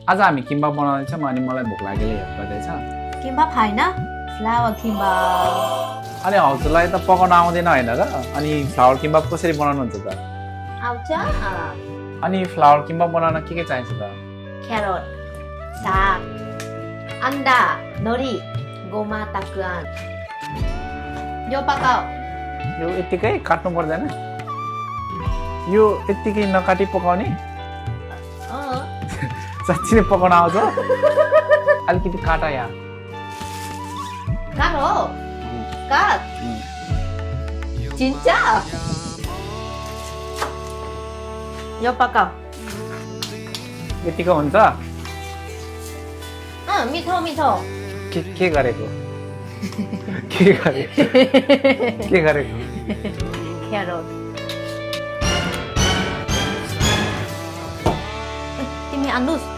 आज हामी किम्बाप बनाउँदैछौँ अनि मलाई भोक लागेले हेल्प गर्दैछ किम्बाप होइन फ्लावर किम्बाप अनि हजुरलाई त पकाउन आउँदैन होइन र अनि फ्लावर किम्बाप कसरी बनाउनुहुन्छ त आउँछ अनि फ्लावर किम्बाप बनाउन के चाहिन्छ त क्यारोट साग अन्डा नोरी गोमा ताकुआन यो पकाऊ यो यत्तिकै काट्नु पर्दैन यो यत्तिकै नकाटी पकाउने साँच्ची नै पकाउन आउँछ अलिकति काटा यहाँ काट हो काट 진짜 यो पकाऊ यतिको हुन्छ मिठो मिठो के गरेको के गरेको क्यारोट तिमी आन्नुस्